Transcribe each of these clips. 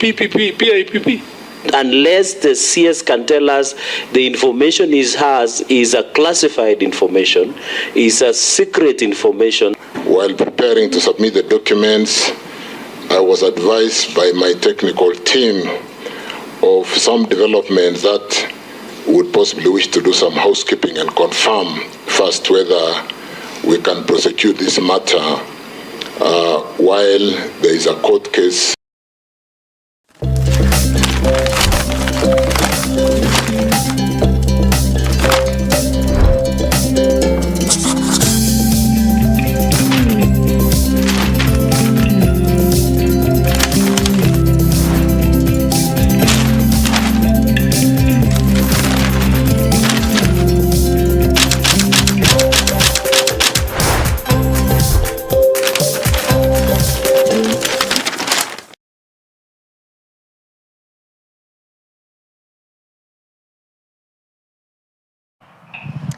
PPP, PIPP. Unless the CS can tell us the information he has is a classified information, is a secret information. While preparing to submit the documents, I was advised by my technical team of some developments that would possibly wish to do some housekeeping and confirm first whether we can prosecute this matter while there is a court case.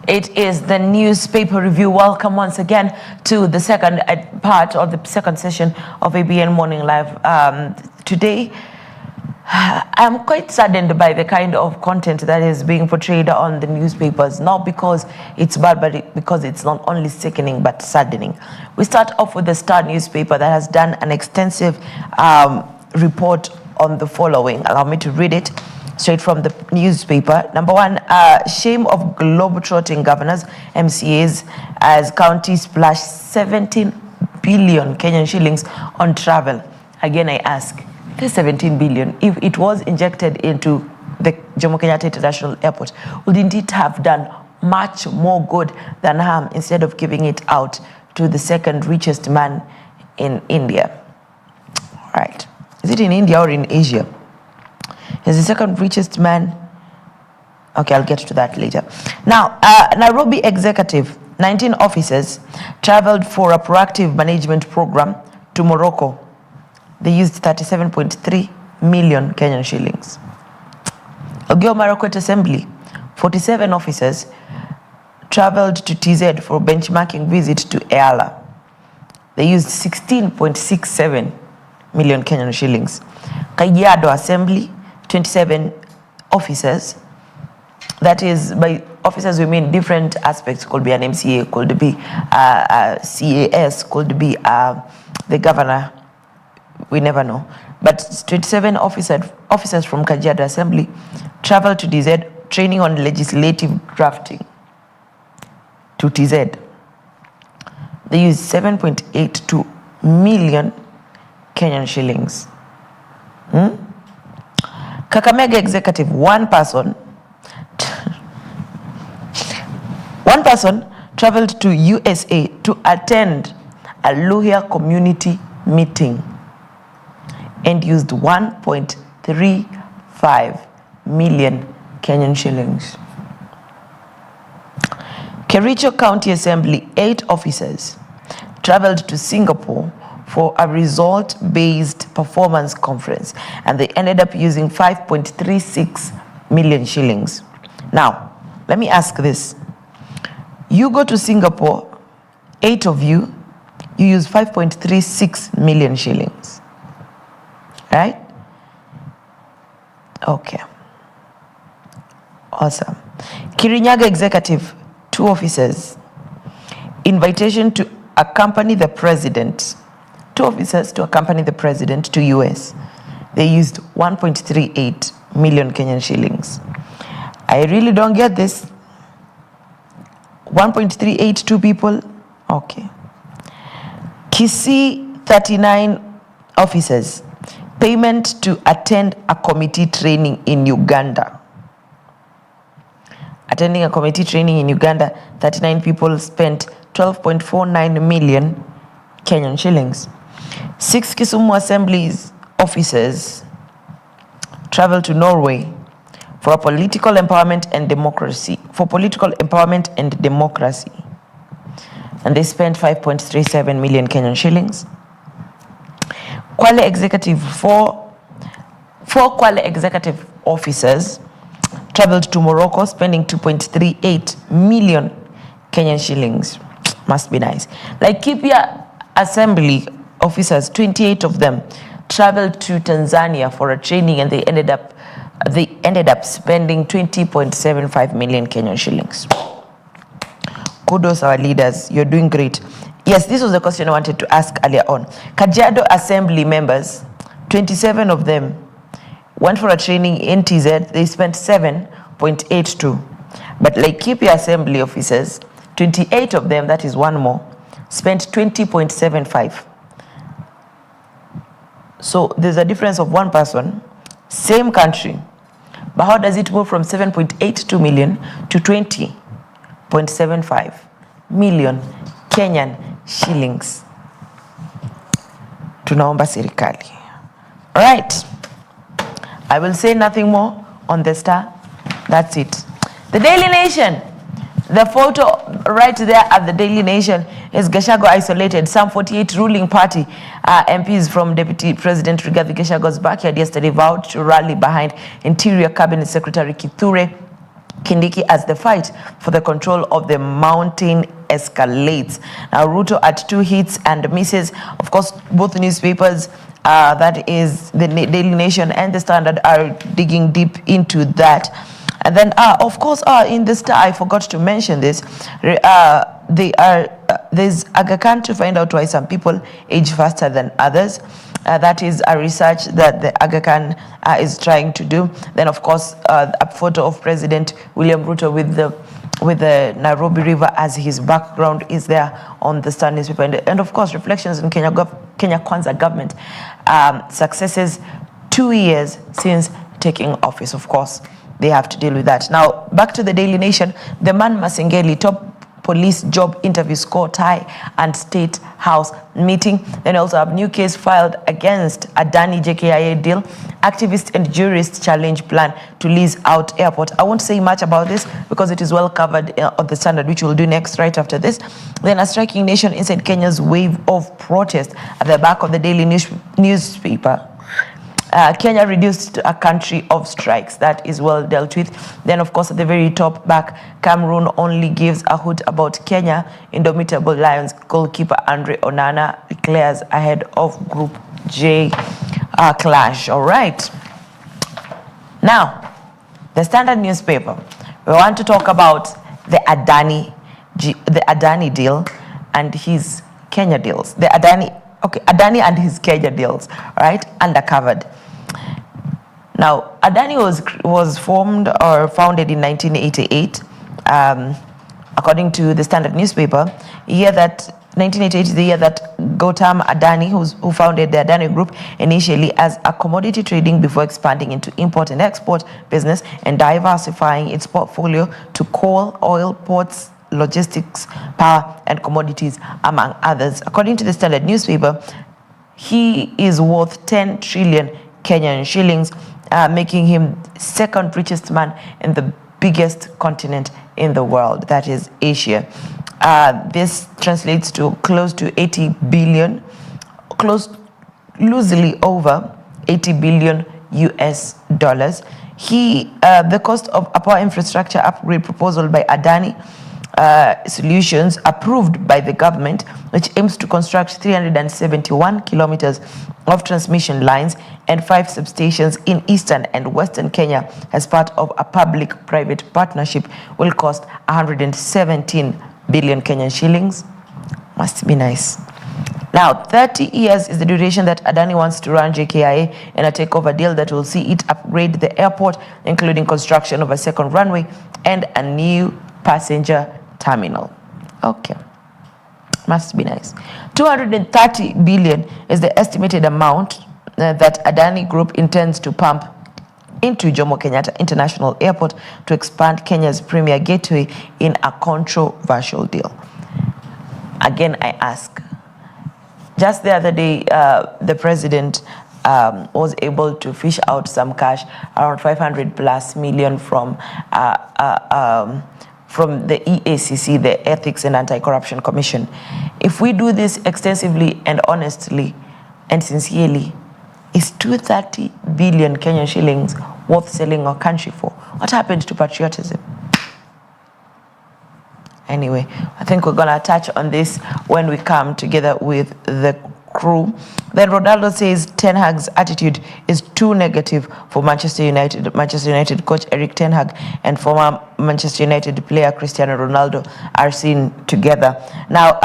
It is the newspaper review. Welcome once again to the second part of the second session of EBN Morning Live. Today, I'm quite saddened by the kind of content that is being portrayed on the newspapers, not because it's bad, but because it's not only sickening, but saddening. We start off with the Star newspaper that has done an extensive report on the following. Allow me to read it straight from the newspaper. Number one, shame of globetrotting governors, MCAs, as counties splash 17 billion Kenyan shillings on travel. Again, I ask, this 17 billion, if it was injected into the Jomo Kenyatta International Airport, wouldn't it have done much more good than harm instead of giving it out to the second richest man in India? All right. Is it in India or in Asia? He's the second richest man. Okay, I'll get to that later. Now, Nairobi executive, 19 officers, traveled for a proactive management program to Morocco. They used 37.3 million Kenyan shillings. Ogio Marakwet Assembly, 47 officers, traveled to TZ for benchmarking visit to EALA. They used 16.67 million Kenyan shillings. Kajiado Assembly, 27 officers. That is, by officers we mean different aspects. Could be an MCA, could be CAS, could be the governor. We never know. But 27 officers from Kajiado Assembly traveled to TZ, training on legislative drafting to TZ. They used 7.82 million Kenyan shillings. Kakamega executive, one person traveled to USA to attend a Luhya community meeting and used 1.35 million Kenyan shillings. Kericho County Assembly, 8 officers traveled to Singapore for a result-based performance conference, and they ended up using 5.36 million shillings. Now, let me ask this. You go to Singapore, 8 of you use 5.36 million shillings, right? Okay. Awesome. Kirinyaga executive, 2 officers, invitation to accompany the president, 2 officers to accompany the president to US. They used 1.38 million Kenyan shillings. I really don't get this. 1.38, 2 people? Okay. Kisii, 39 officers, payment to attend a committee training in Uganda. Attending a committee training in Uganda, 39 people spent 12.49 million Kenyan shillings. 6 Kisumu Assembly's officers traveled to Norway for political empowerment and democracy. And they spent 5.37 million Kenyan shillings. Kwale executive, four Kwale executive officers traveled to Morocco, spending 2.38 million Kenyan shillings. Must be nice. Like Kipia Assembly officers, 28 of them, traveled to Tanzania for a training, and they ended up spending 20.75 million Kenyan shillings. Kudos our leaders, you're doing great. Yes, this was the question I wanted to ask earlier on. Kajiado Assembly members, 27 of them went for a training in TZ. They spent 7.82. But Laikipia Assembly officers, 28 of them, that is one more, spent 20.75. So there's a difference of one person, same country. But how does it move from 7.82 million to 20.75 million Kenyan shillings? Tunaomba serikali. All right. I will say nothing more on the Star. That's it. The Daily Nation. The photo right there at the Daily Nation is Gachagua isolated. Some 48 ruling party MPs from Deputy President Rigathi Gachagua's backyard yesterday vowed to rally behind Interior Cabinet Secretary Kithure Kindiki as the fight for the control of the mountain escalates. Now, Ruto at 2 hits and misses. Of course, both newspapers, that is the Daily Nation and the Standard, are digging deep into that. And then, of course, in the Star, I forgot to mention this. There's Aga Khan to find out why some people age faster than others. That is a research that the Aga Khan is trying to do. Then, of course, a photo of President William Ruto with the Nairobi River as his background is there on the Star newspaper. And of course, reflections on Kenya Kwanza government successes 2 years since taking office. Of course, they have to deal with that. Now, back to the Daily Nation. The man Masengeli, top police job interview score tie and State House meeting. Then also have new case filed against Adani JKIA deal. Activists and jurists challenge plan to lease out airport. I won't say much about this because it is well covered on the Standard, which we'll do next right after this. Then a striking nation inside Kenya's wave of protest at the back of the Daily newspaper. Kenya reduced to a country of strikes. That is well dealt with. Then, of course, at the very top back, Cameroon only gives a hoot about Kenya. Indomitable Lions goalkeeper Andre Onana declares ahead of Group J clash. All right. Now, the Standard newspaper. We want to talk about the Adani deal and his Kenya deals. Adani and his Kenya deals, right? Undercovered. Now, Adani was formed or founded in 1988, according to the Standard newspaper. 1988 is the year that Gautam Adani, who founded the Adani Group initially as a commodity trading before expanding into import and export business and diversifying its portfolio to coal, oil, ports, logistics, power, and commodities, among others. According to the Standard newspaper, he is worth 10 trillion Kenyan shillings, making him second richest man in the biggest continent in the world, that is Asia. This translates to close to 80 billion, loosely over 80 billion US dollars. The cost of a power infrastructure upgrade proposal by Adani Solutions approved by the government, which aims to construct 371 kilometers of transmission lines and 5 substations in eastern and western Kenya as part of a public-private partnership, will cost 117 billion Kenyan shillings. Must be nice. Now, 30 years is the duration that Adani wants to run JKIA in a takeover deal that will see it upgrade the airport, including construction of a second runway and a new passenger terminal. Okay. Must be nice. 230 billion is the estimated amount that Adani Group intends to pump into Jomo Kenyatta International Airport to expand Kenya's premier gateway in a controversial deal. Again, I ask, just the other day, the president was able to fish out some cash, around 500 plus million from the EACC, the Ethics and Anti-Corruption Commission. If we do this extensively and honestly and sincerely, is 230 billion Kenyan shillings worth selling our country for? What happened to patriotism? Anyway, I think we're going to touch on this when we come together with the crew. Then Ronaldo says Ten Hag's attitude is too negative for Manchester United. Manchester United coach Eric Ten Hag and former Manchester United player Cristiano Ronaldo are seen together. Now,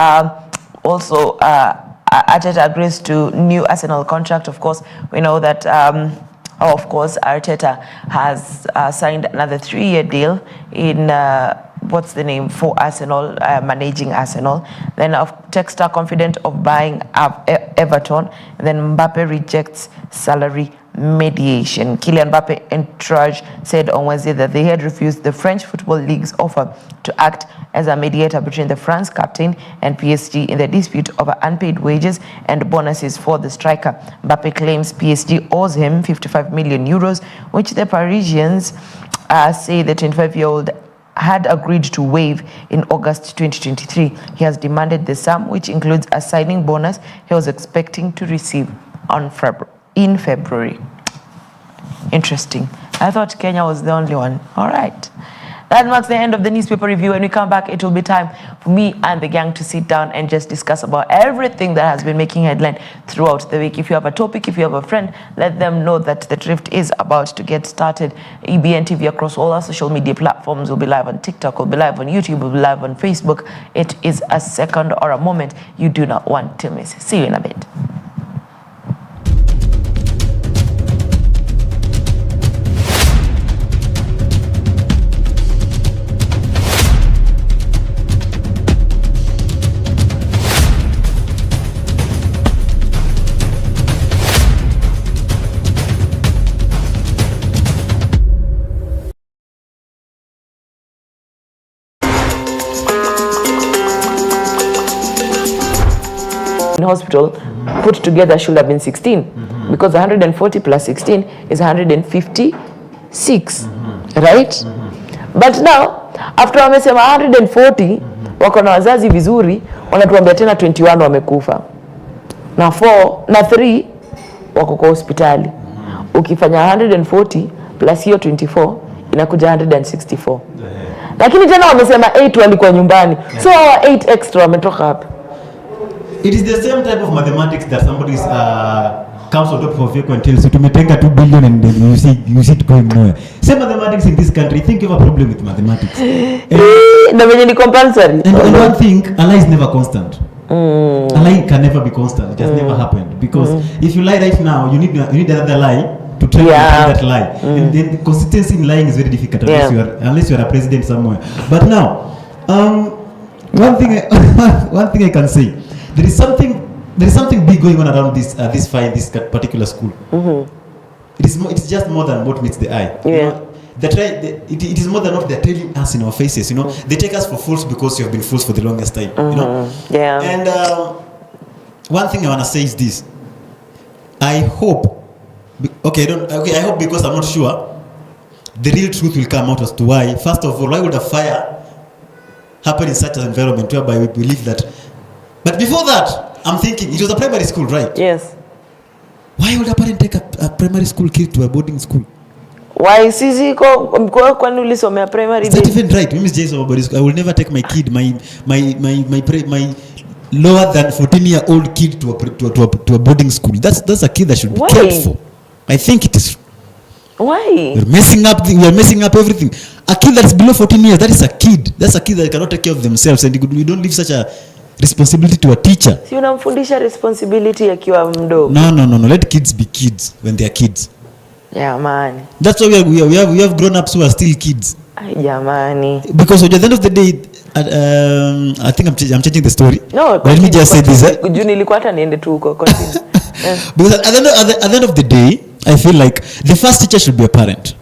also, Arteta agrees to new Arsenal contract. Of course, we know that, of course, Arteta has signed another 3-year deal in, what's the name, for Arsenal, managing Arsenal. Then Textor confident of buying Everton. And then Mbappe rejects salary mediation. Kylian Mbappe entourage said on Wednesday that they had refused the French Football League's offer to act as a mediator between the France captain and PSG in the dispute over unpaid wages and bonuses for the striker. Mbappe claims PSG owes him 55 million euros, which the Parisians say the 25-year-old had agreed to waive in August 2023. He has demanded the sum, which includes a signing bonus he was expecting to receive in February. Interesting. I thought Kenya was the only one. All right. That marks the end of the newspaper review. When we come back, it will be time for me and the gang to sit down and just discuss about everything that has been making headline throughout the week. If you have a topic, if you have a friend, let them know that the drift is about to get started. EBN TV across all our social media platforms will be live on TikTok, will be live on YouTube, will be live on Facebook. It is a second or a moment you do not want to miss. See you in a bit. In hospital put together should have been 16 because 140 plus 16 is 156, right? But now after wamesema 140 wako na wazazi vizuri, wanatuambia tena 21 wamekufa na 3 wako kwa hospitali. Ukifanya 140 plus hiyo 24 inakuja 164, lakini tena wamesema 8 walikuwa nyumbani, so 8 extra wametoka hapa. It is the same type of mathematics that somebody comes on top of you and tells you to make 2 billion and then you see it going nowhere. Same mathematics in this country. Think you have a problem with mathematics. And compulsory. And one thing, a lie is never constant. A lie can never be constant. It has never happened. Because if you lie right now, you need another lie to try to find that lie. And then the consistency in lying is very difficult unless you are a president somewhere. But now, one thing I can say. There is something big going on around this particular school. It's just more than what meets the eye. You know, it is more than what they're telling us in our faces. You know, they take us for fools because you have been fools for the longest time. You know, And one thing I want to say is this: I hope. I hope because I'm not sure. The real truth will come out as to why. First of all, why would a fire happen in such an environment whereby we believe that? But before that, I'm thinking, it was a primary school, right? Yes. Why would a parent take a primary school kid to a boarding school? Why? Sisi kwani ulisomea primary? Is that even right? We miss I will never take my kid, my lower than 14-year-old kid to a boarding school. That's a kid that should be cared for. I think it is. Why? We are messing up everything. A kid that's below 14 years, that is a kid. That's a kid that cannot take care of themselves, and you don't leave such a responsibility to a teacher. Si unamfundisha responsibility akiwa mdogo. No. Let kids be kids when they are kids. Jamani. That's why we have grown-ups who are still kids. Ay, jamani. Because at the end of the day, I think I'm changing the story. No, let me just say this. Juu nilikuwa hata niende tu huko. Because at the end of the day, I feel like the first teacher should be a parent.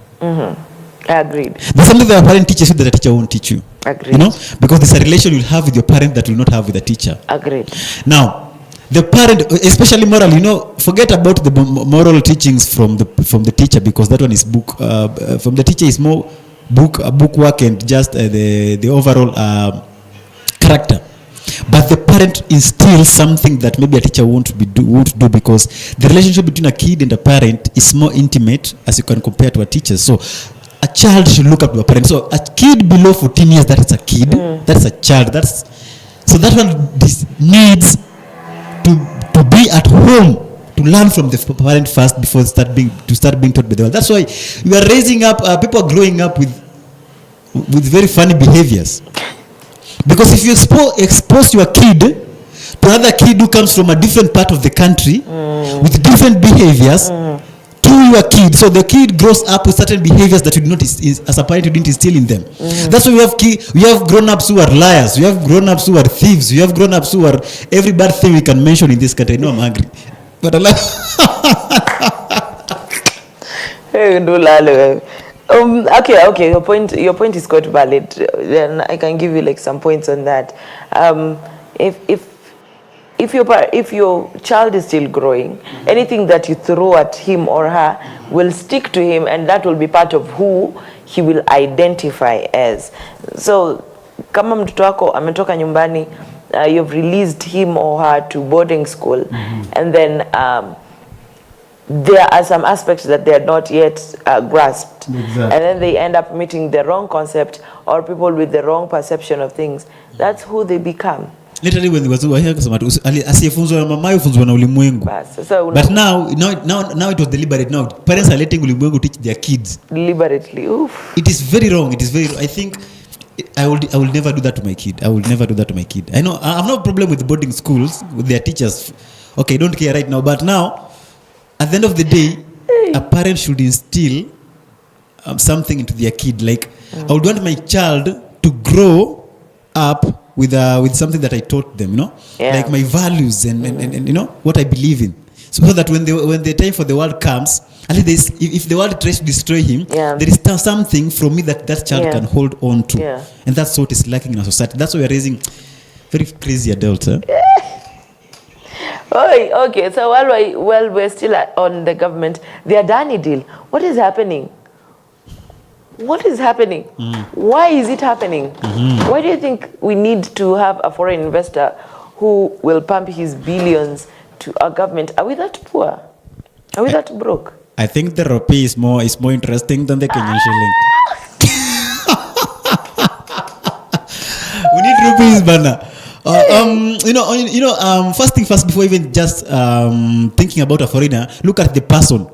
Agreed. There's something that a parent teaches you that a teacher won't teach you. Agreed. You know, because there's a relation you'll have with your parent that you will not have with a teacher. Agreed. Now, the parent, especially moral, forget about the moral teachings from the teacher, because that one is book. From the teacher is more book work and just the overall character. But the parent instills something that maybe a teacher won't do, because the relationship between a kid and a parent is more intimate as you can compare to a teacher. So a child should look up to a parent. So a kid below 14 years, that is a kid, that's a child. So that one needs to to be at home, to learn from the parent first before start being taught by the world. That's why we are raising up people are growing up with very funny behaviors. Because if you expose your kid to another kid who comes from a different part of the country with different behaviors to your kid, so the kid grows up with certain behaviors that you did not, as a parent, you didn't instill in them. That's why we have grown-ups who are liars, we have grown-ups who are thieves, we have grown-ups who are every bad thing we can mention in this country. No, I'm angry. But I like okay. Your point is quite valid. Then I can give you like some points on that. If your child is still growing, anything that you throw at him or her will stick to him, and that will be part of who he will identify as. So, kama mtoto wako ametoka nyumbani, you've released him or her to boarding school, and then there are some aspects that they are not yet grasped. Exactly. And then they end up meeting the wrong concept or people with the wrong perception of things. That's who they become. Literally when they were here asiyefunzwa na mama yufunzwa na ulimwengu. But now it was deliberate. Now parents are letting ulimwengu teach their kids deliberately. Oof. It is very wrong. I think I will never do that to my kid. I know I have no problem with boarding schools with their teachers. Okay, don't care right now, but now at the end of the day, a parent should instill something into their kid. Like I would want my child to grow up with something that I taught them, like my values and what I believe in, so that when the time for the world comes, at least if the world tries to destroy him, there is something from me that child can hold on to, and that's what is lacking in our society. That's why we are raising very crazy adults. Okay, so while we're still on the government, the Adani deal, what is happening? Why is it happening? Why do you think we need to have a foreign investor who will pump his billions to our government? Are we that poor? Are we that broke? I think the rupee is more interesting than the Kenyan shilling. We need rupees, Bana. First thing first, before even just thinking about a foreigner, look at the person.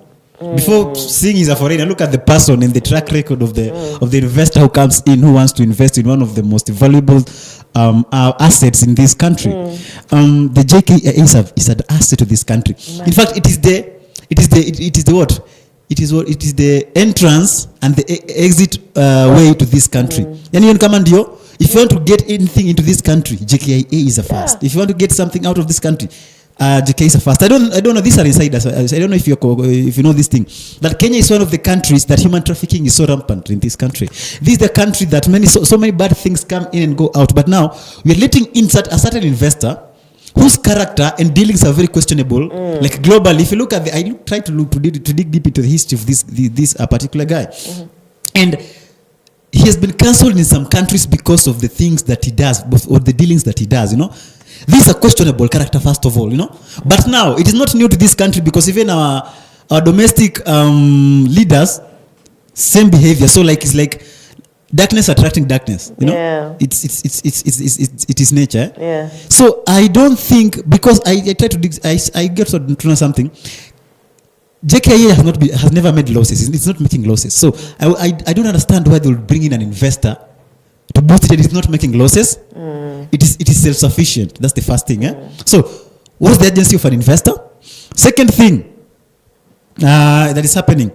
Before seeing he's a foreigner, look at the person and the track record of the investor who comes in, who wants to invest in one of the most valuable assets in this country. The JKIA is an asset to this country. In fact, it is the entrance and the exit way to this country. If you want to get anything into this country, JKIA is a first. If you want to get something out of this country, JKIA is a first. I don't know. These are insiders. I don't know if you know this thing. That Kenya is one of the countries that human trafficking is so rampant in this country. This is the country that so many bad things come in and go out. But now we are letting in a certain investor whose character and dealings are very questionable. Like globally, if you look at I try to dig deep into the history of this particular guy, and he has been cancelled in some countries because of the things that he does or the dealings that he does. This is a questionable character, first of all, But now, it is not new to this country because even our domestic leaders, same behavior. So it's like darkness attracting darkness, It is nature. Yeah. So I don't think, because I try to dig, I get to know something. JKIA has never made losses. It's not making losses. So I don't understand why they will bring in an investor to boost it. It's not making losses. It is self-sufficient. That's the first thing. So what is the agency of an investor? Second thing that is happening,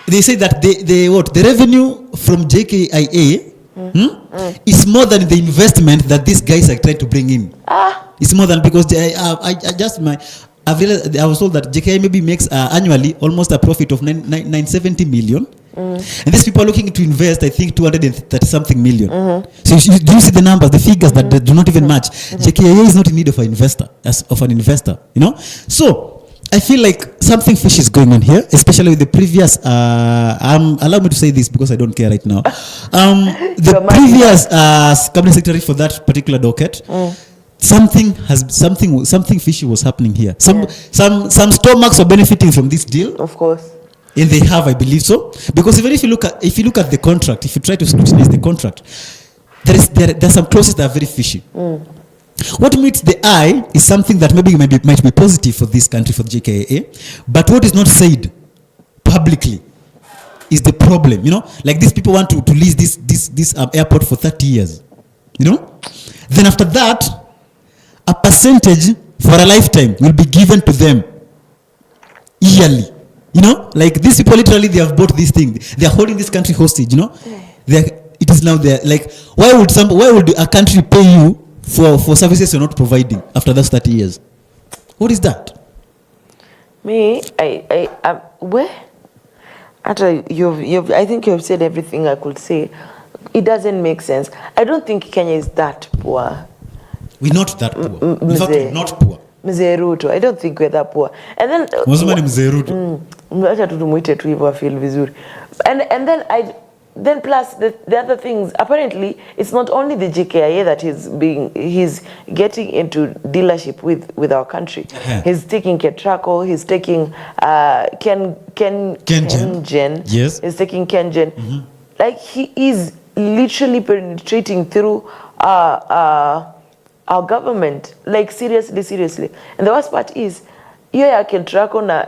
they say that the revenue from JKIA is more than the investment that these guys are trying to bring in. It's more than, because I was told that JKIA maybe makes annually almost a profit of 970 million. And these people are looking to invest, I think, 230-something million. So do you see the numbers, the figures that do not even match? JKIA is not in need of an investor, So I feel like something fishy is going on here, especially with the previous. Allow me to say this because I don't care right now. The previous cabinet secretary for that particular docket. Something fishy was happening here. Some stomachs are benefiting from this deal. Of course. And they have, I believe so. Because even if you look at the contract, if you try to scrutinize the contract, there are some clauses that are very fishy. What meets the eye is something that maybe might be positive for this country, for the JKIA, but what is not said publicly is the problem. Like these people want to lease this airport for 30 years. Then after that, a percentage for a lifetime will be given to them yearly. Like these people literally, they have bought this thing. They are holding this country hostage. It is now there. Like why would a country pay you for services you're not providing after those 30 years? What is that? Me, where? I think you've said everything I could say. It doesn't make sense. I don't think Kenya is that poor. We're not that poor. In fact, we're not poor. Mzee Ruto, I don't think we're that poor. And then Mzee Mzee Ruto. Acha tutumuite tu hivyo feel vizuri. And then plus the other things, apparently it's not only the JKIA that he's getting into dealership with our country. He's taking Ketraco, he's taking Kengen. Yes. He's taking Kengen. Like he is literally penetrating through our government, like seriously. And the worst part is hiyo ya Kentraco na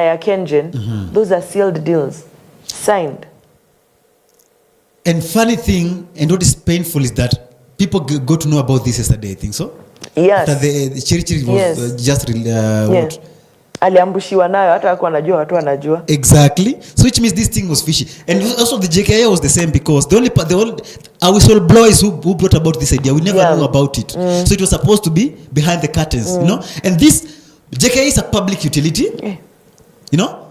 ya Kengen, those are sealed deals, signed. And funny thing, and what is painful is that people got to know about this yesterday, I think so. Yes. After the Chirichiri was just what? Aliambushiwa nayo hata watu wanajua, watu wanajua. Exactly. So which means this thing was fishy. And also the JKIA was the same because the our whistleblowers who brought about this idea, we never knew about it. So it was supposed to be behind the curtains, And this JKIA is a public utility,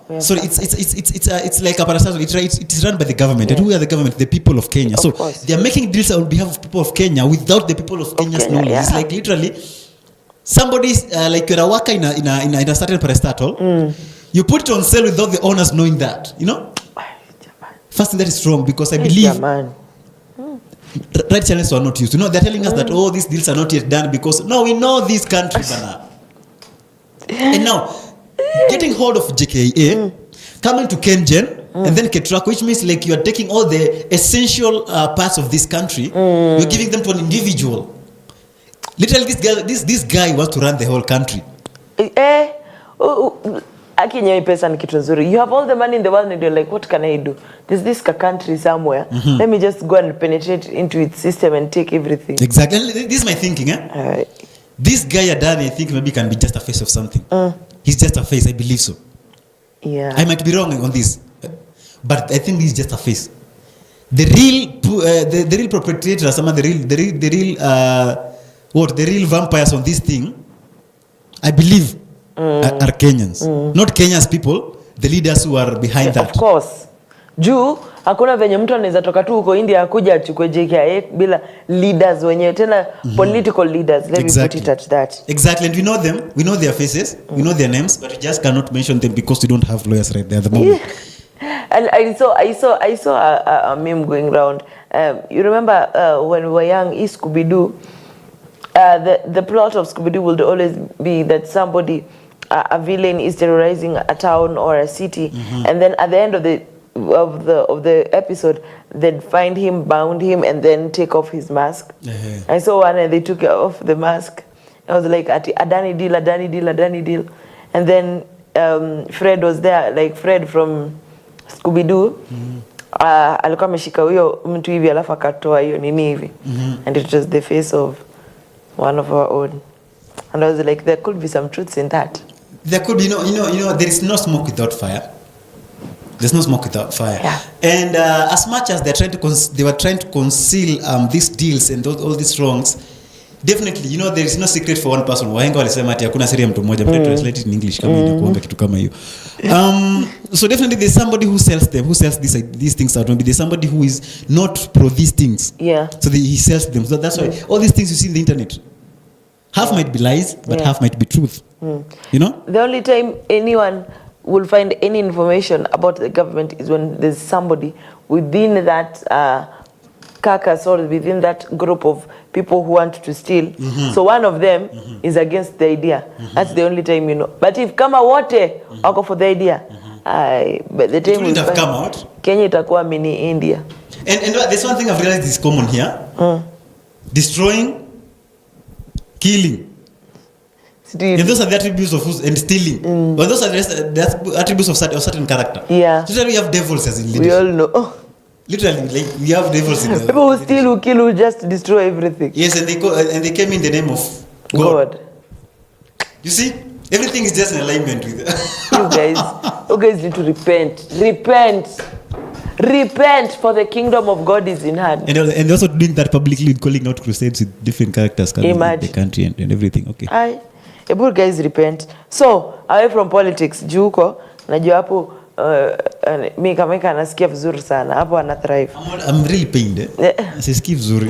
Yes, so it's like a parasite. It is run by the government. And who are the government? The people of Kenya. So they are making deals on behalf of people of Kenya without the people of Kenya's knowledge. Yeah. It's like literally somebody's like you're a worker in a certain parastatal. You put it on sale without the owners knowing that. First thing that is wrong because I believe right channels are not used. They're telling us that these deals are not yet done because we know these countries are. And now getting hold of JKIA, coming to Kengen, and then Ketraco, which means like you are taking all the essential parts of this country, you're giving them to an individual. Literally, this guy wants to run the whole country. You have all the money in the world and you're like, what can I do? There's this country somewhere. Let me just go and penetrate into its system and take everything. Exactly. This is my thinking. This guy Adani, I think maybe can be just a face of something. He's just a face, I believe so. Yeah. I might be wrong on this, but I think he's just a face. The real perpetrators, some of the real vampires on this thing, I believe, are Kenyans. Not Kenya's people, the leaders who are behind that. Of course. Juu hakuna venye mtu anaweza toka tu huko India akuja achukue JKIA bila leaders wenyewe tena political leaders. Let me put it at that. Exactly, and we know them, we know their faces, we know their names, but we just cannot mention them because we don't have lawyers right there at the moment. And I saw a meme going around. You remember when we were young, Scooby-Doo, the plot of Scooby-Doo would always be that somebody, a villain is terrorizing a town or a city, and then at the end of the episode, they'd find him, bound him, and then take off his mask. I saw one and they took off the mask. I was like, Adani deal. And then Fred was there, like Fred from Scooby-Doo. Alikuwa ameshika huyo mtu hivi alafu akatoa hiyo nini hivi. And it was the face of one of our own. And I was like, there could be some truths in that. There could be, there is no smoke without fire. There's no smoke without fire. Yeah. And as much as they were trying to conceal these deals and all these wrongs, definitely, there is no secret for one person. Wahenga walisema ati hakuna siri ya mtu mmoja, but translate it in English kama inakuomba kitu kama hiyo. So definitely there's somebody who sells these things out. Maybe there's somebody who is not pro these things. Yeah. So he sells them. So that's why all these things you see in the internet, half might be lies, but half might be truth. The only time anyone will find any information about the government is when there's somebody within that carcass or within that group of people who want to steal. So one of them is against the idea. That's the only time you know. But if kama wote wako for the idea, but the time will have come out. Kenya itakuwa mini India. And there's one thing I've realized is common here. destroying, killing. And those are the attributes of and stealing. But those are the attributes of certain character. Yeah. Literally, we have devils as in leaders. We all know. Literally, like we have devils in the people who steal, who kill, who just destroy everything. Yes, and they came in the name of God. You see, everything is just in alignment with you guys need to repent, for the kingdom of God is in hand. And also doing that publicly, calling out crusades with different characters coming in the country and everything. Okay. Guys, repent. So away from politics, juko najua hapo Mika anasikia vizuri sana hapo, ana thrive. I'm really pained. Sisikii vizuri.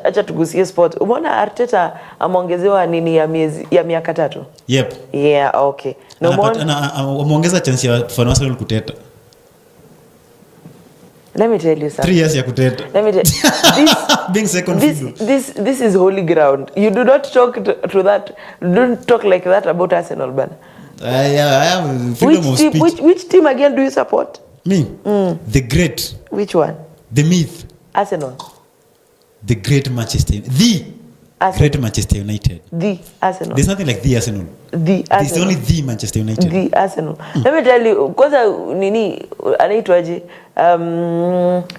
Acha tugusie sport. Umeona Arteta ameongezewa nini ya miaka 3? Yep. Yeah, okay. No more. Ameongeza chance ya Arsenal kuteta. Let me tell you something. 3 years ya kuteta. Let me tell you. Being second fiddle. This is holy ground. You do not talk to that. Don't talk like that about Arsenal, man. I have freedom of speech. Which team again do you support? Me? The great. Which one? The myth. Arsenal. The great Manchester United. The Great Manchester United. The Arsenal. There's nothing like the Arsenal. The Arsenal. There's only the Manchester United. The Arsenal. Let me tell you, kwanza nini anaitwaje?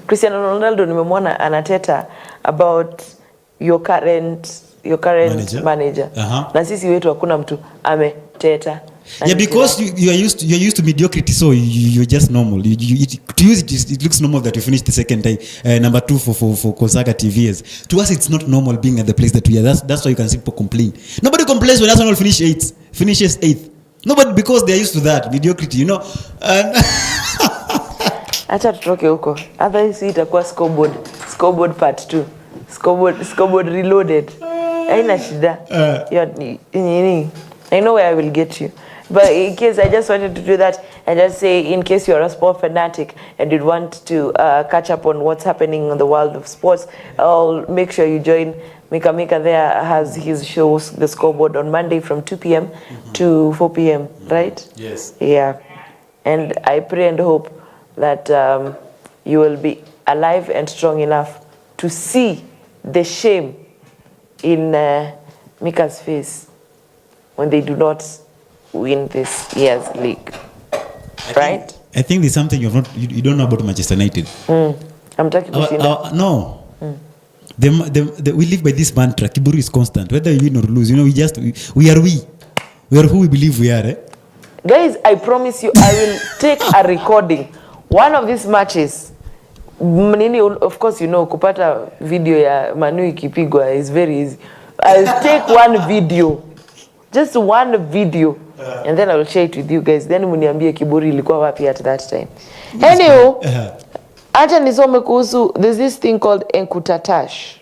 Cristiano Ronaldo nimemwona anateta about your current manager. Na sisi wetu hakuna mtu ameteta. Yeah, because you're used to mediocrity, so you're just normal. To use it looks normal that you finished the second time, number 2 for Kosaga TVs. To us, it's not normal being at the place that we are. That's why you can see people complain. Nobody complains when Arsenal finishes 8th. Nobody, because they are used to that mediocrity, you know. Acha tutoke huko. Otherwise itakuwa scoreboard part 2. Scoreboard reloaded. Haina shida. I know where I will get you. But in case I just wanted to do that and just say, in case you're a sport fanatic and you'd want to catch up on what's happening in the world of sports, I'll make sure you join. Mika there has his shows, The Scoreboard, on Monday from 2 p.m. to 4 p.m., right? Yes. Yeah. And I pray and hope that you will be alive and strong enough to see the shame in Mika's face when they do not win this year's league, right? I think there's something you don't know about Manchester United. I'm talking about no. We live by this mantra. Kiburi is constant. Whether you win or lose, you know, we are who we believe we are. Guys, I promise you, I will take a recording. One of these matches, of course, you know, kupata video ya Manu ikipigwa is very easy. I'll take one video. Just one video, and then I will share it with you guys. Then muniambie kiburi ilikuwa wapi at that time. Anyway, acha nisome kuhusu, there's this thing called enkutatash.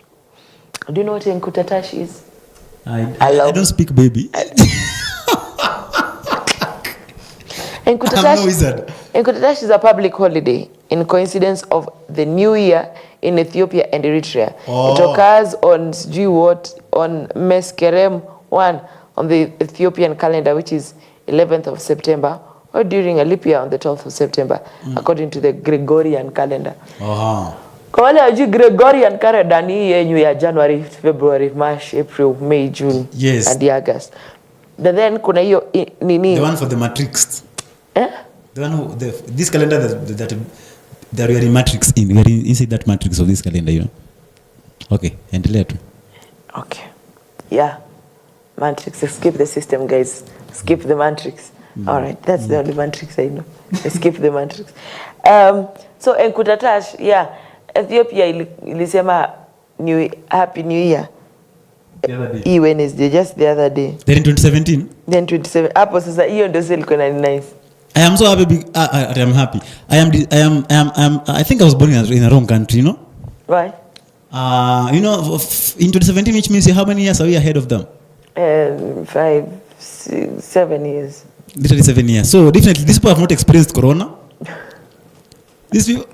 Do you know what enkutatash is? I don't speak baby. Enkutatash is a public holiday in coincidence of the New Year in Ethiopia and Eritrea. It occurs on Meskerem 1 on the Ethiopian calendar, which is 11th of September, or during a leap year on the 12th of September, according to the Gregorian calendar. Kwa wale wajui Gregorian calendar ni yenyu ya January, February, March, April, May, June, and August. Then kuna hiyo nini? The one for the matrix. The one this calendar that we are in matrix in. We are inside that matrix of this calendar, you know. Okay, endelea tu. Okay. Yeah. Matrix. Skip the system, guys. Skip the matrix. All right. That's the only matrix I know. Skip the matrix. So enkutatash, yeah. Ethiopia ilisema Happy New Year. The other day. Wednesday, just the other day. Then in 2017? Then 27. Hapo sasa hiyo ndio silikuwa nice. I am so happy. I am happy. I think I was born in a wrong country, you know? Why? You know, in 2017, which means how many years are we ahead of them? 5, 6, 7 years. Literally 7 years. So definitely, these people have not experienced corona. These people.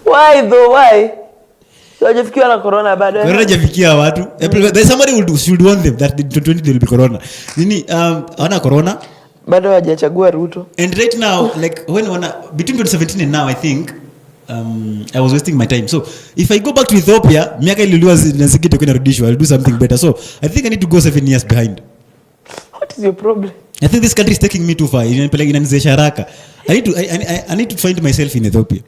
Why though? Why? Hajafikiwa na corona bado. Corona hajafikia watu. There's somebody should warn them that in 2020 there will be corona. Nini wana corona? Bado hajachagua Ruto. And right now, like between 2017 and now, I think I was wasting my time. So if I go back to Ethiopia, miaka ililuwa nazikite kwenda rudishwa, I'll do something better. So I think I need to go 7 years behind. What is your problem? I think this country is taking me too far. Inanizesha haraka. I need to find myself in Ethiopia.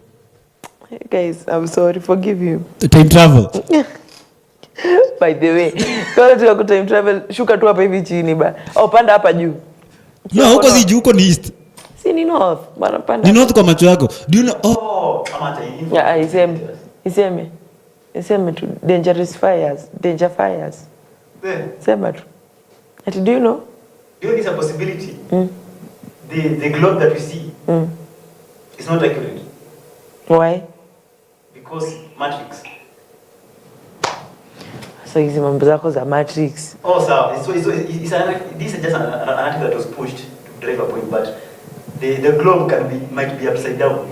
Hey guys, I'm sorry, forgive you. Time travel. By the way, kwa tuko time travel, shuka tu hapa hivi chini ba. Au panda hapa juu. No, huko si juu, huko ni east. Si ni north, bana panda. Ni north kwa macho yako. Do you know? Oh, amata hii. Yeah, iseme tu dangerous fires, danger fires. There. Sema tu. And do you know? Do you know this a possibility? The globe that we see is not accurate. Why? Because Matrix. So hizi mambo zako za Matrix. Oh, so this is just an article that was pushed to drive a point, but the globe might be upside down.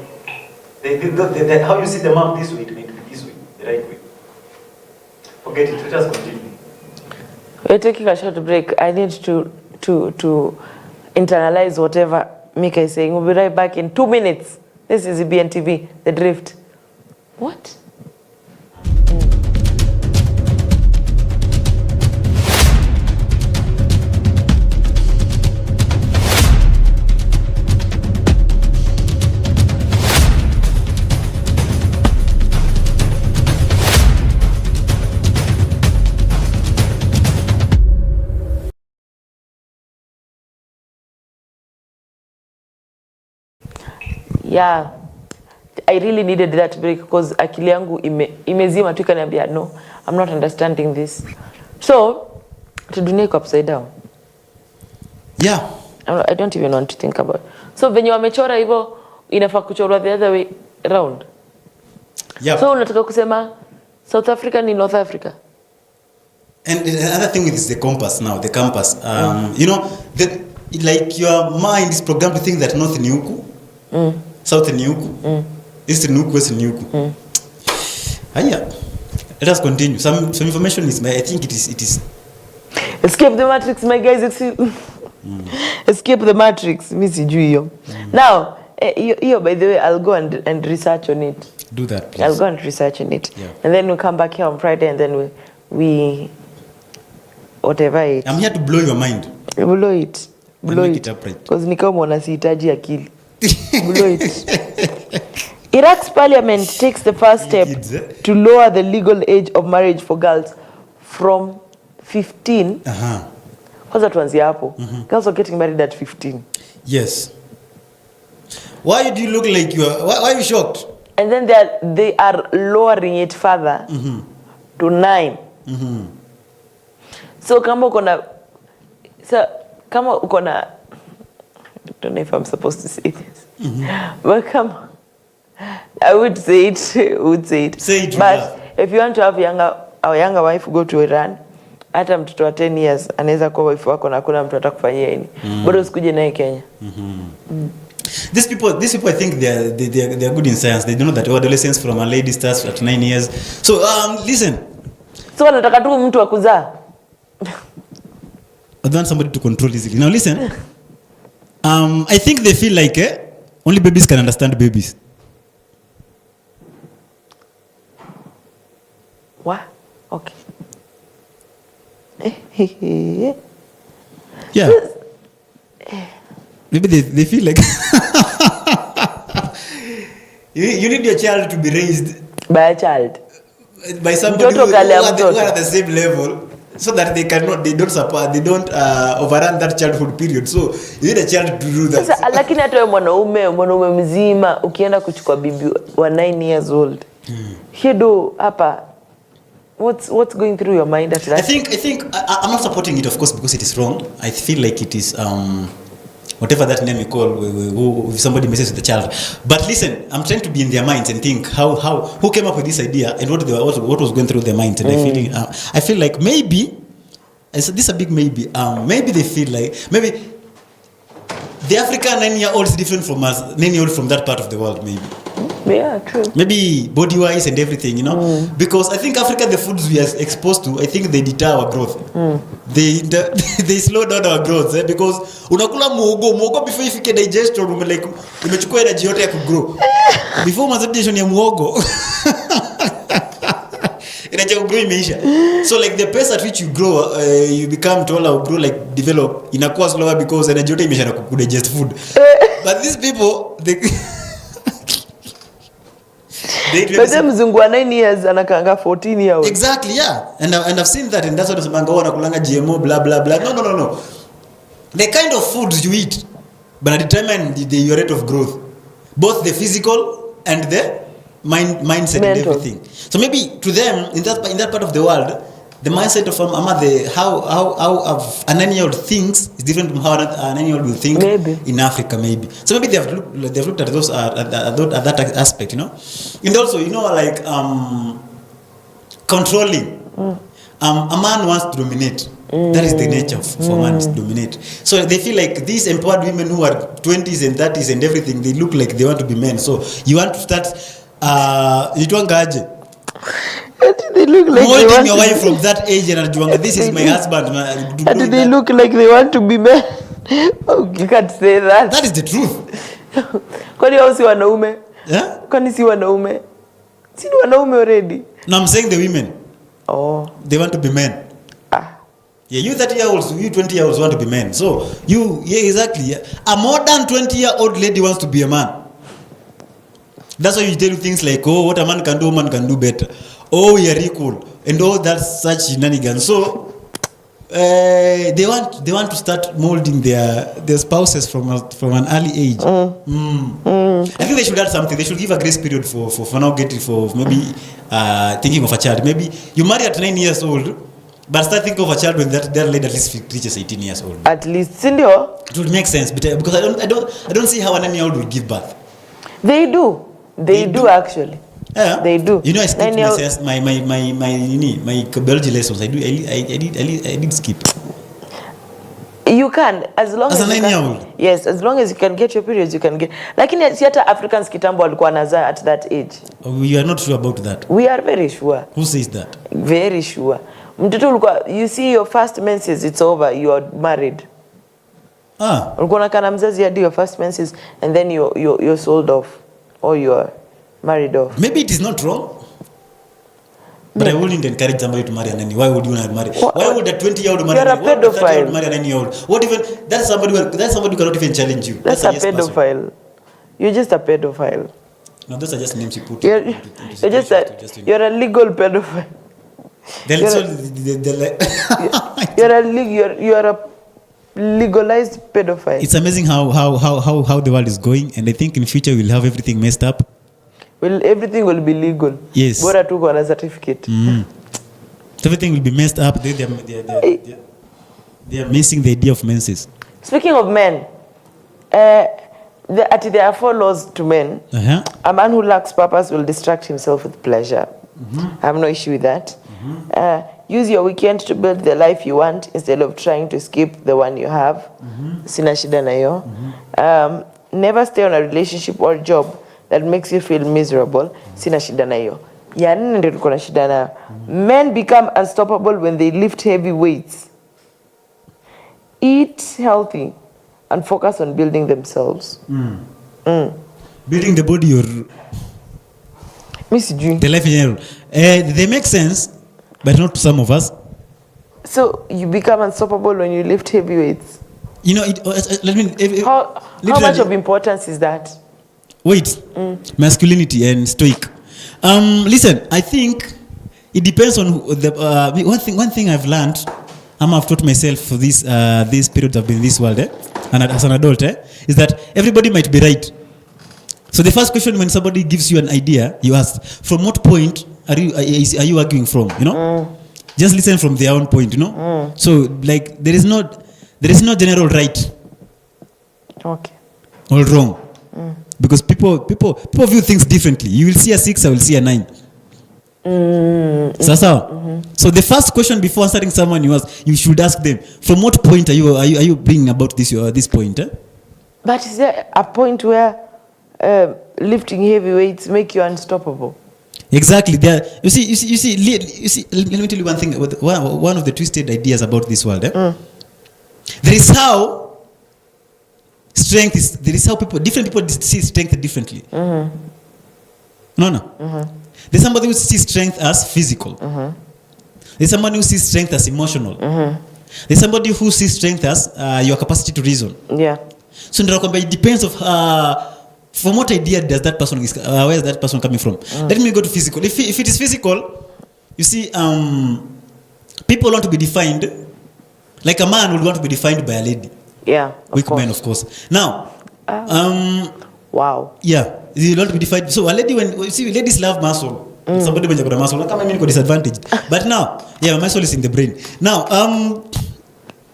How you see the map this way, it might be this way, the right way. Forget it. Let us continue. We're taking a short break. I need to internalize whatever Mika is saying. We'll be right back in 2 minutes. This is EBN TV, The Drift. What? Yeah, I really needed that break because akili yangu imezima tu ikaniambia no, I'm not understanding this. So, dunia iko upside down. Yeah. I don't even want to think about it. So, venye wamechora hivyo inafaa kuchorwa the other way round. Yeah. So, unataka kusema South Africa ni North Africa? And another thing is the compass now, the compass. You know, like your mind is programmed to think that north ni huku. South ni huku, east ni huku, west ni huku. Haya, let us continue. Some information is, I think it is. Escape the Matrix, my guys. Escape the Matrix. Mi sijui hiyo. Now, hiyo by the way, I'll go and research on it. Do that, please. I'll go and research on it. Yeah. And then we'll come back here on Friday and then we whatever it. I'm here to blow your mind. Blow it. Blow make it. it upright. Because ni kama unasihitaji akili. Blow it. Iraq's parliament takes the first step to lower the legal age of marriage for girls from 15. Kwanza tuanzie hapo. Girls are getting married at 15. Yes. Why do you look like you are? Why are you shocked? And then they are lowering it further to 9. So kama uko na I don't know if I'm supposed to say this. But come on. I would say it. Say it. But if you want to have a younger wife, go to Iran. Hata mtoto wa 10 years anaweza kuwa wife wako na hakuna mtu atakufanyia nini. Bado usikuje naye Kenya. These people I think they are good in science. They know that adolescence from a lady starts at 9 years. So listen. So wanataka tu mtu wa kuzaa. I want somebody to control easily. Now listen. I think they feel like only babies can understand babies. What? Okay. Yeah. Maybe they feel like you need your child to be raised by a child. By somebody who are at the same level. So that they don't overrun that childhood period. So you need a child to do that. Sasa lakini hata wewe mwanaume mzima ukienda kuchukua bibi wa 9 years old. Hido hapa what's going through your mind after that? I think I'm not supporting it, of course, because it is wrong. I feel like it is whatever that name you call, if somebody messes with the child. But listen, I'm trying to be in their minds and think who came up with this idea and what was going through their minds. And I feel like maybe, this is a big maybe. Maybe they feel like maybe the African 9-year-old is different from us, 9-year-old from that part of the world. Maybe Yeah, true. Maybe body-wise and everything, you know. Because I think Africa, the foods we are exposed to, I think they deter our growth. They slow down our growth, because unakula muogo before ifike digestion, like umechukua energy yote ya kugrow. Before digestion ya muogo. So like the pace at which you grow, you become taller or grow, like develop, inakuwa slower because energy yote imesha na digest food. But these people, but them mzungu wa 9 years anakanga 14 years. Exactly, yeah. And I've seen that, and that's what Manga wanakulanga GMO blah blah blah. No. The kind of foods you eat but determine your rate of growth, both the physical and the mindset mental. And everything. So maybe to them in that part of the world, the mindset of how an 9-year-old thinks is different from how an 9-year-old will think maybe. In Africa, maybe. So maybe they've looked at those at that aspect, you know. And also, you know, like controlling. A man wants to dominate. That is the nature for man to dominate. So they feel like these empowered women who are 20s and 30s and everything, they look like they want to be men. So you want to start they look like holding your wife from that age and this is my husband. And they look like they want to be men. Oh, you can't say that. That is the truth. Kwani hao si wanaume? Yeah? Kwani si wanaume? Si wanaume already. No, I'm saying the women. Oh. They want to be men. Yeah, you 30-year-olds, you 20-year-olds want to be men. So exactly. Yeah. A modern 20-year-old lady wants to be a man. That's why you tell things like, oh, what a man can do, woman can do better. Oh, we are equal, and all that such shenanigans. So they want to start molding their spouses from an early age. I think they should add something. They should give a grace period for now getting for maybe thinking of a child. Maybe you marry at 9 years old, but start thinking of a child when that lady at least reaches 18 years old. At least, Sindio. It would make sense, because I don't see how a 9-year-old will give birth. They do. They do actually. Yeah. They do. You know, I skipped my biology lessons. I did skip. You can, as long as a 9-year-old. Yes, as long as you can get your periods, you can get. Lakini si hata Africans kitambo walikuwa nazaa at that age. You are not sure about that. We are very sure. Who says that? Very sure. Mtoto ulikuwa, you see your first menses, it's over, you are married. Ulikuwa unakana mzazi hadi your first menses, and then you're sold off, or you're married off. Maybe it is not wrong. But I wouldn't encourage somebody to marry a 9-year-old. Why would you not marry? Why would a 20-year-old marry a 30-year-old marry a 9-year-old? What even? That's somebody who cannot even challenge you. That's a pedophile. You're just a pedophile. No, those are just names you put. You're a legal pedophile. You're a legalized pedophile. It's amazing how the world is going, and I think in future we'll have everything messed up. Well, everything will be legal. Yes. Bora tu kwa na certificate. Everything will be messed up. They are missing the idea of menses. Speaking of men, there are 4 laws to men. A man who lacks purpose will distract himself with pleasure. I have no issue with that. Use your weekend to build the life you want instead of trying to skip the one you have. Sina shida na yo. Never stay on a relationship or job that makes you feel miserable. Sina shida na yo. Ya nini ndio tuko na shida na. Men become unstoppable when they lift heavy weights. Eat healthy and focus on building themselves. Building the body or the life in general. They make sense, but not to some of us. So you become unstoppable when you lift heavy weights. You know, how much of importance is that? Wait, masculinity and stoic. Listen, I think it depends on the one thing I've learned. I've taught myself for this period I've been in this world, and as an adult, is that everybody might be right. So the first question when somebody gives you an idea, you ask, from what point are you arguing from? You know, just listen from their own point. You know, so like there is no general right, okay, or wrong, because people view things differently. You will see a 6, I will see a 9. So the first question before answering someone you should ask them, from what point are you bringing about this point? But is there a point where lifting heavy weights make you unstoppable. Exactly. There. You see. Let me tell you one thing. One of the twisted ideas about this world. There is how strength is. There is how different people see strength differently. No. There's somebody who sees strength as physical. There's someone who sees strength as emotional. There's somebody who sees strength as your capacity to reason. Yeah. So it depends of from what idea does that person where is that person coming from? Let me go to physical. If it is physical, you see, people want to be defined like a man would want to be defined by a lady. Yeah. Weak man, of course. Now, wow. Yeah, you want to be defined. So a lady, when you see, ladies love muscle. Somebody when you got a muscle, come I disadvantaged. But now, yeah, muscle is in the brain. Now,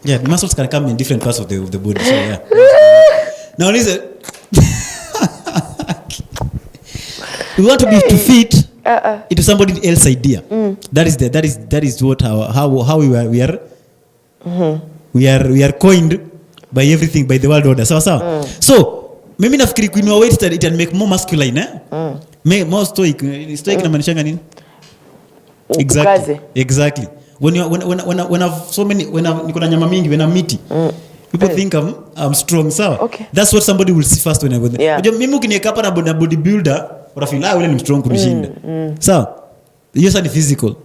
yeah, the muscles can come in different parts of the body. So yeah. Now listen. We want to be to fit into somebody else's idea. That is what how we are coined by everything, by the world order. So maybe nafikiri kuinua weight it can make more masculine, more stoic. Stoic na manisha nini? Exactly. When I've so many, niko na nyama mingi, when I'm meaty, people think I'm strong. So that's what somebody will see first when I go there. Unajua mimi ukinieka hapa na bodybuilder, utafeel ule ni strong kunishinda. So hiyo sasa ni physical.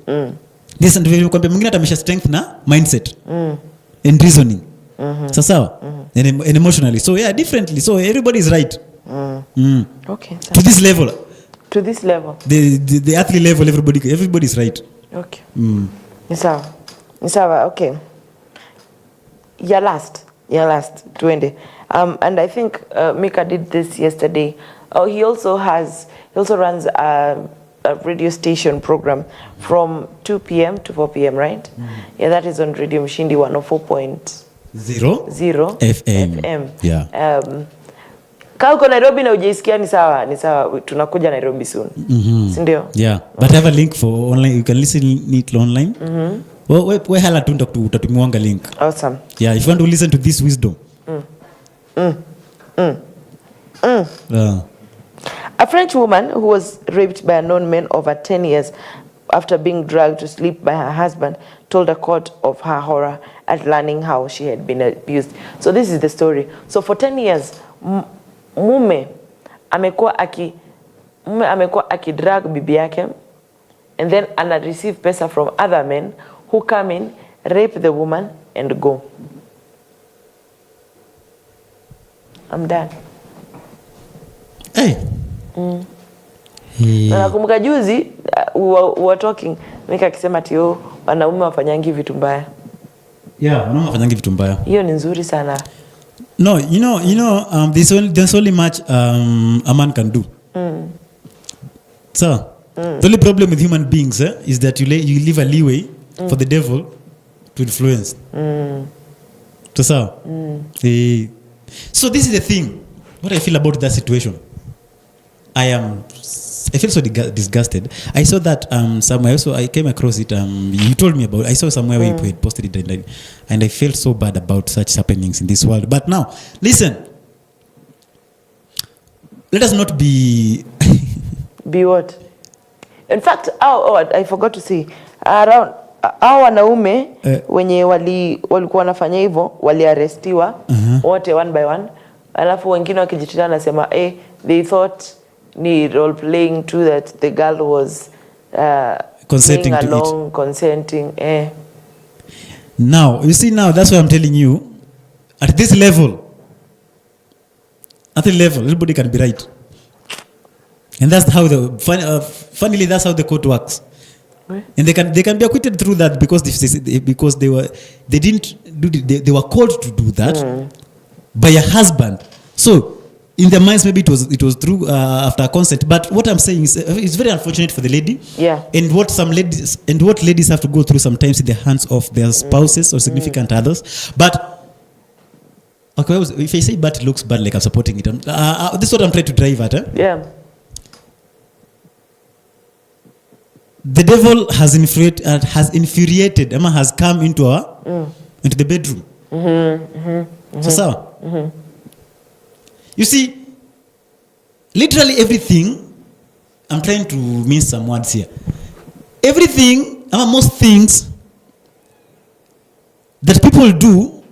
This and kwambia mwingine atamisha strength na mindset and reasoning. Sawa. And emotionally. So yeah, differently. So everybody is right. Okay. To this level. The athlete level, everybody is right. Okay. Nisawa. Okay. You're last. Tuende. And I think Mika did this yesterday. He also runs a radio station program from 2 p.m. to 4 p.m. Right? Yeah, that is on Radio Mshindi 104.0 FM. Yeah. Kama uko Nairobi na ujaisikia ni sawa, tunakuja Nairobi soon. Si ndio? Yeah. But I have a link for online. You can listen it online. We hala tu utatumiwanga link. Awesome. Yeah, if you want to listen to this wisdom. A French woman who was raped by a known man over 10 years after being dragged to sleep by her husband told a court of her horror at learning how she had been abused. So this is the story. So for 10 years, mume amekuwa akidrag bibi yake, and then ana receive pesa from other men who come in, rape the woman and go. I'm done. Hey. Na nakumbuka juzi we were talking, Mika akisema ati wanaume wafanyangi vitu mbaya. Yeah, wanaume wafanyangi vitu mbaya. Hiyo ni nzuri sana. No, you know, there's only much a man can do. So, the only problem with human beings is that you leave a leeway for the devil to influence. So this is the thing. What I feel about that situation, I feel so disgusted. I saw that somewhere. So I came across it. You told me about. I saw somewhere where you posted it, and I felt so bad about such happenings in this world. But now, listen. Let us not be. Be what? In fact, I forgot to say, around wanaume wenye walikuwa wanafanya hivyo waliarestiwa wote one by one, alafu wengine wakijitetea nasema they thought ni role playing too, that the girl was consenting along, consenting. Now, you see, that's why I'm telling you, at this level, everybody can be right. And that's how funnily that's how the court works. Right. And they can be acquitted through that because they were called to do that by a husband. So in their minds maybe it was through after consent. But what I'm saying is it's very unfortunate for the lady. Yeah. And what ladies have to go through sometimes in the hands of their spouses or significant others. But okay, if I say bad, it looks bad, like I'm supporting it. This is what I'm trying to drive at. Yeah. The devil has infuriated, Emma has come into the bedroom. So, you see, literally everything, I'm trying to mince some words here. Everything, most things that people do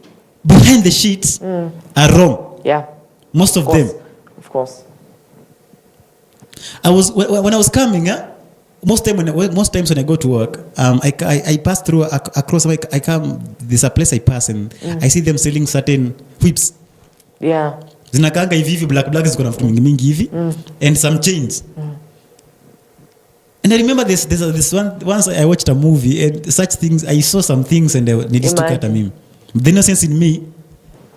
behind the sheets are wrong. Yeah. Most of them. Of course. When I was coming, most times when I go to work, I pass through across. I come. There's a place I pass and I see them selling certain whips. Yeah. Zinakaanga hivi black ziko na vitu mingi hivi and some chains. And I remember this once I watched a movie and such things. I saw some things and it just took at me. The innocence in me,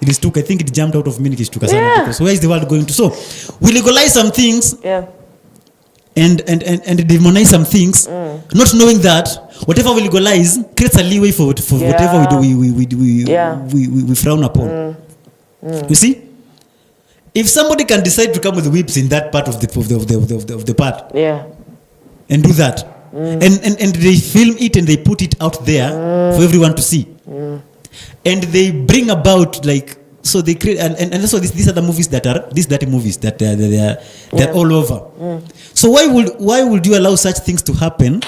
it took. I think it jumped out of me. Because where is the world going to? So we legalize some things. Yeah. And demonize some things, not knowing that whatever we legalize creates a leeway for whatever we frown upon. You see, if somebody can decide to come with whips in that part of the part, and do that, and they film it and they put it out there for everyone to see, and they bring about like. So they create, and also these are the movies that are these dirty movies that they're all over. So why would you allow such things to happen,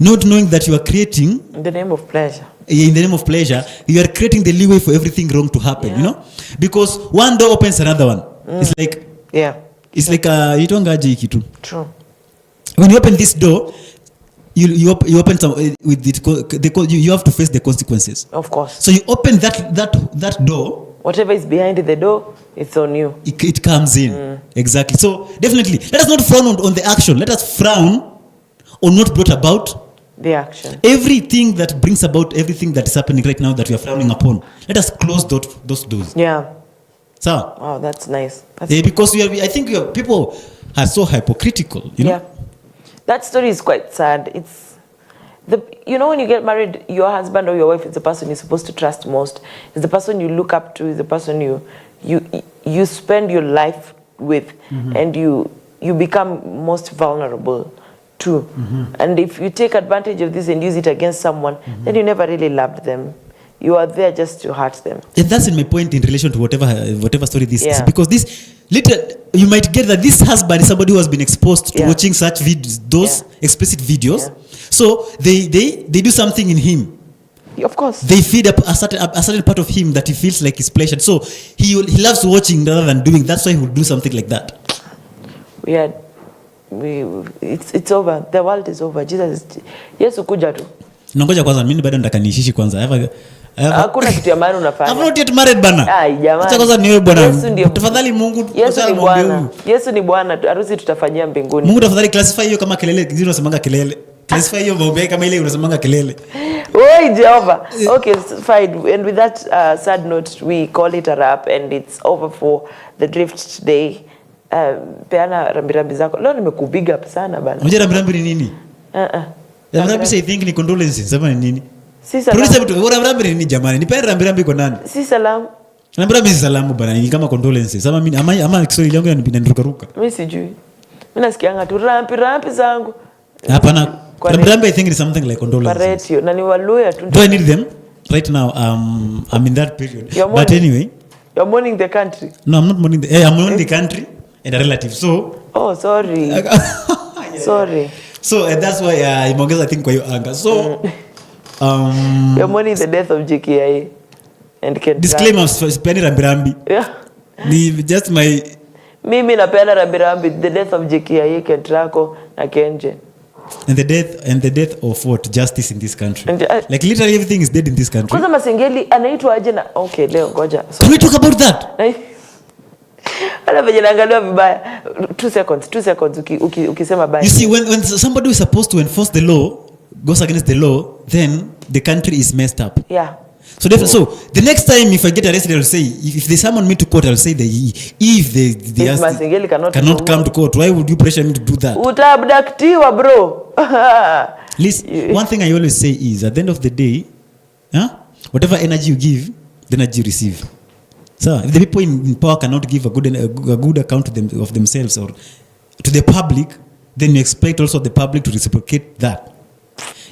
not knowing that you are creating in the name of pleasure? In the name of pleasure, you are creating the leeway for everything wrong to happen. You know, because one door opens another one. It's like it's like you don't get kitu. True. When you open this door, you open some with it. You have to face the consequences. Of course. So you open that door. Whatever is behind the door, it's on you. It comes in. Exactly. So definitely, let us not frown on the action. Let us frown on what brought about the action. Everything that brings about everything that is happening right now that we are frowning upon. Let us close those doors. Yeah. So. Wow, that's nice. Because I think people are so hypocritical. You know? That story is quite sad. It's when you get married, your husband or your wife is the person you're supposed to trust most. It's the person you look up to. Is the person you spend your life with, and you become most vulnerable to. And if you take advantage of this and use it against someone, then you never really loved them. You are there just to hurt them. And that's in my point in relation to whatever story this is. Because this you might get that this husband is somebody who has been exposed to watching such videos, those explicit videos. So they do something in him. Of course. They feed up a certain part of him that he feels like is pleasured. So he loves watching rather than doing. That's why he will do something like that. It's over. The world is over. Yesu kuja tu. Nangoja kwanza mimi bado nataka niishi kwanza. Hakuna kitu ya maana unafanya. I'm not yet married bana. Ai jamani. Acha kwanza niwe bwana. Tafadhali Mungu. Yesu ni Bwana. Harusi tutafanyia mbinguni. Mungu tafadhali classify hiyo kama kelele, zile unasemanga kelele. Classify hiyo maombi kama ile unasemanga kelele. Oi Jehovah. Okay, fine. And with that sad note, we call it a wrap and it's over for the drift today. Peana rambirambi zako. Leo nimekubiga up sana bana. Unajua rambirambi ni nini? Rambirambi I think ni condolences. Sema ni nini? Si salamu. Tuliza vitu, rambirambi ni nini jamani? Nipe rambirambi kwa nani? Si salamu. Rambirambi si salamu bana, ni kama condolences. Sama mimi ama Kiswahili yangu inaniruka ruka. Mimi sijui. Mimi nasikianga tu rambi zangu. Hapana. Rambirambi I think is something like condolences. Paretio na ni waluya tu. Do I need them? Right now I'm in that period. But anyway, you're mourning the country. No, I'm not mourning I'm mourning the country and a relative. So sorry. Sorry. So that's why imeongeza I think kwa hiyo anga. So you're mourning the death of JKIA and Ken. Disclaimer, sipeani rambirambi. Ni just my mimi napeana rambirambi the death of JKIA, Kentrako na Kenje. And the death of what? Justice in this country. Like literally everything is dead in this country. Kwanza Masengeli anaitwa aje na leo ngoja. Can we talk about that? Ana vile naangalia vibaya. 2 seconds ukisema baya. You see when somebody is supposed to enforce the law goes against the law, then the country is messed up. Yeah. So the next time if I get arrested, I'll say if they summon me to court, I'll say if Masengeli cannot come to court, why would you pressure me to do that? Utabdaktiwa bro. Listen, one thing I always say is at the end of the day, whatever energy you give, the energy you receive. So if the people in power cannot give a good account of themselves or to the public, then you expect also the public to reciprocate that.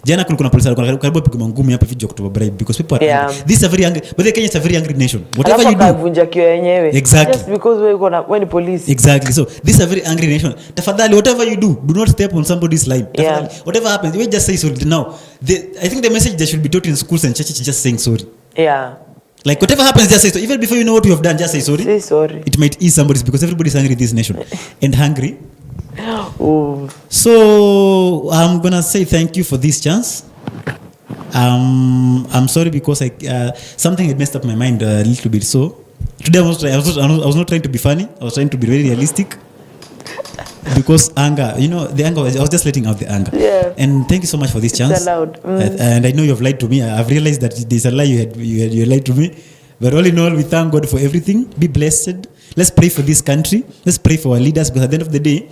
Jana kuna polisi alikuwa karibu apigwe ngumi hapa hivi October bribe because people are angry. This is a very angry, but Kenya is a very angry nation. Whatever you do, vunja kio yenyewe. Exactly. Just because wewe ni police. Exactly. So this is a very angry nation. Tafadhali, whatever you do not step on somebody's line. Whatever happens, we just say sorry. Now, I think the message that should be taught in schools and churches is just saying sorry. Yeah. Like whatever happens, just say sorry. Even before you know what you have done, just say sorry. Say sorry. It might ease somebody's, because everybody's angry in this nation and hungry. Ooh. So I'm gonna say thank you for this chance. I'm sorry because something had messed up my mind a little bit. So today I was not trying to be funny. I was trying to be very realistic. Because anger, the anger, I was just letting out the anger. Yeah. And thank you so much for this chance. It's allowed. And I know you have lied to me. I've realized that there's a lie you lied to me. But all in all, we thank God for everything. Be blessed. Let's pray for this country. Let's pray for our leaders, because at the end of the day,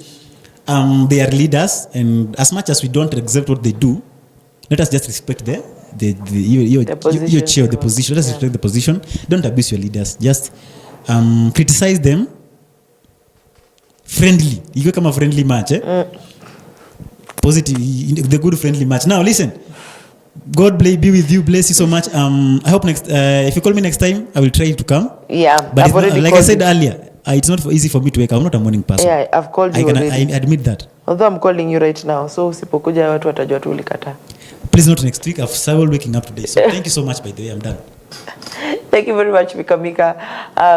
they are leaders, and as much as we don't accept what they do, let us just respect your chair, the position. Let us respect the position. Don't abuse your leaders. Just criticize them friendly. You come a friendly match, positive, the good friendly match. Now listen, God be with you, bless you so much. I hope if you call me next time, I will try to come. Yeah, but like I said earlier, it's not easy for me to wake up. I'm not a morning person. Yeah, I've called you already. I admit that. Although I'm calling you right now, so usipokuja watu watajua tu ulikata. Please not next week. I've started waking up today. So thank you so much, by the way. I'm done. Thank you very much, Mikamika.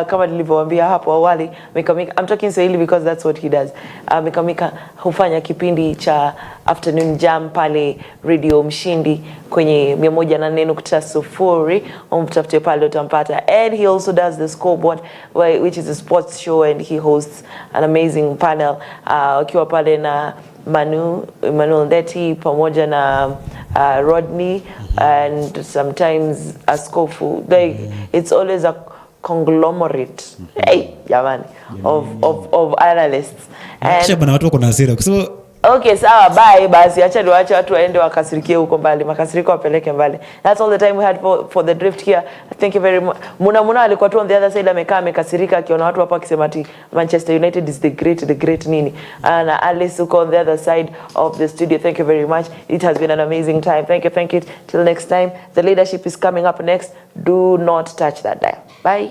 Kama nilivyowaambia hapo awali, Mikamika, I'm talking Swahili because that's what he does. Mikamika hufanya kipindi cha Afternoon Jam pale Radio Mshindi kwenye 104.0. Umtafute pale utampata. And he also does the Scoreboard, which is a sports show, and he hosts an amazing panel. Ukiwa pale na Emmanuel Ndeti pamoja na Rodney and sometimes Askofu. It's always a conglomerate jamani of analysts. And okay, sawa, bye. Basi acha niwaache watu waende wakasirikie huko mbali. Makasiriko wapeleke mbali. That's all the time we had for the drift here. Thank you very much. Muna alikuwa tu on the other side, amekaa amekasirika akiona watu hapa akisema ati Manchester United is the great nini. And Alice uko on the other side of the studio. Thank you very much. It has been an amazing time. Thank you. Till next time. The leadership is coming up next. Do not touch that dial. Bye.